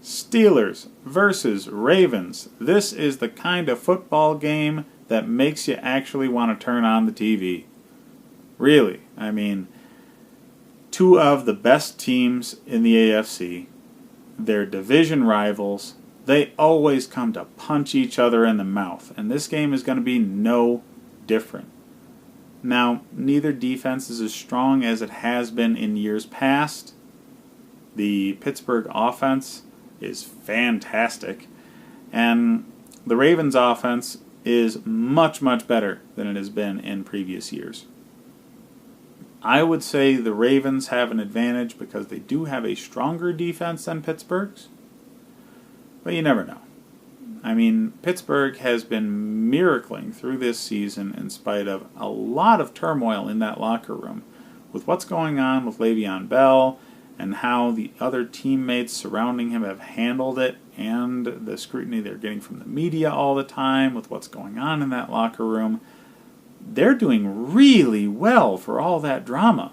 Steelers versus Ravens. This is the kind of football game that makes you actually want to turn on the TV. Really, I mean, two of the best teams in the AFC. They're division rivals. They always come to punch each other in the mouth, and this game is going to be no different. Now, neither defense is as strong as it has been in years past. The Pittsburgh offense is fantastic, and the Ravens offense is much, much better than it has been in previous years. I would say the Ravens have an advantage because they do have a stronger defense than Pittsburgh's, but you never know. I mean, Pittsburgh has been miracling through this season in spite of a lot of turmoil in that locker room with what's going on with Le'Veon Bell and how the other teammates surrounding him have handled it and the scrutiny they're getting from the media all the time with what's going on in that locker room. They're doing really well for all that drama.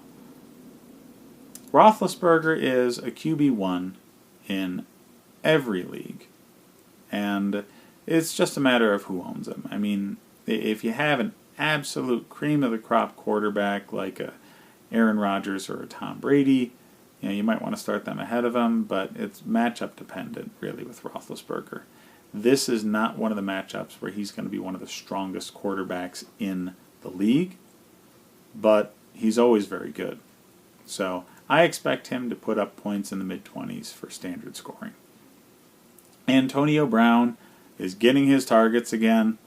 Roethlisberger is a QB1 in every league. And it's just a matter of who owns him. I mean, if you have an absolute cream of the crop quarterback like a Aaron Rodgers or a Tom Brady, you might want to start them ahead of him, but it's matchup dependent, really, with Roethlisberger. This is not one of the matchups where he's going to be one of the strongest quarterbacks in the league, but he's always very good. So I expect him to put up points in the mid-20s for standard scoring. Antonio Brown is getting his targets again.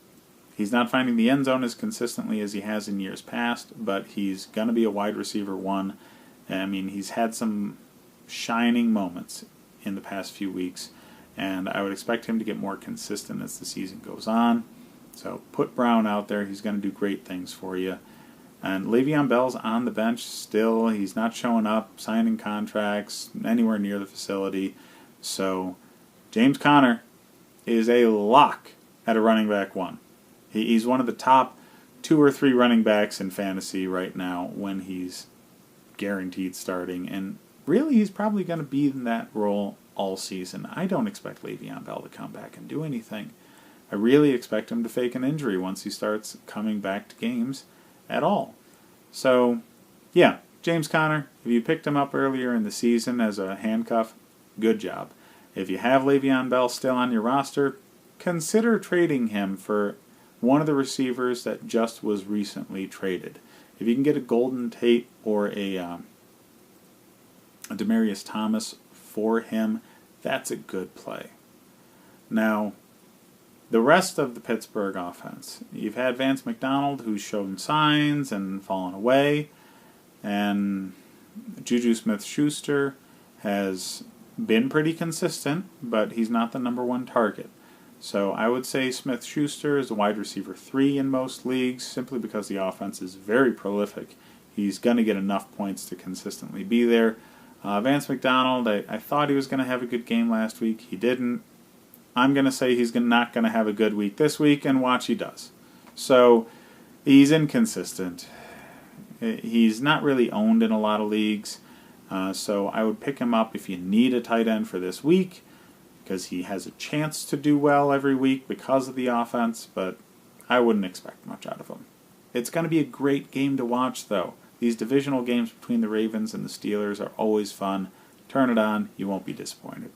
He's not finding the end zone as consistently as he has in years past, but he's going to be a wide receiver one. I mean, he's had some shining moments in the past few weeks, and I would expect him to get more consistent as the season goes on. So put Brown out there. He's going to do great things for you. And Le'Veon Bell's on the bench still. He's not showing up, signing contracts, anywhere near the facility. So James Conner is a lock at a running back one. He's one of the top 2 or 3 running backs in fantasy right now when he's guaranteed starting. And really, he's probably going to be in that role all season. I don't expect Le'Veon Bell to come back and do anything. I really expect him to fake an injury once he starts coming back to games at all. So, yeah, James Conner, if you picked him up earlier in the season as a handcuff, good job. If you have Le'Veon Bell still on your roster, consider trading him for one of the receivers that just was recently traded. If you can get a Golden Tate or a Demaryius Thomas for him, that's a good play. Now, the rest of the Pittsburgh offense, you've had Vance McDonald, who's shown signs and fallen away, and Juju Smith-Schuster has been pretty consistent, but he's not the number one target. So I would say Smith-Schuster is a wide receiver 3 in most leagues, simply because the offense is very prolific. He's going to get enough points to consistently be there. Vance McDonald, I thought he was going to have a good game last week. He didn't. I'm going to say he's not going to have a good week this week, and watch he does. So he's inconsistent. He's not really owned in a lot of leagues. So I would pick him up if you need a tight end for this week, because he has a chance to do well every week because of the offense, but I wouldn't expect much out of him. It's going to be a great game to watch, though. These divisional games between the Ravens and the Steelers are always fun. Turn it on, you won't be disappointed.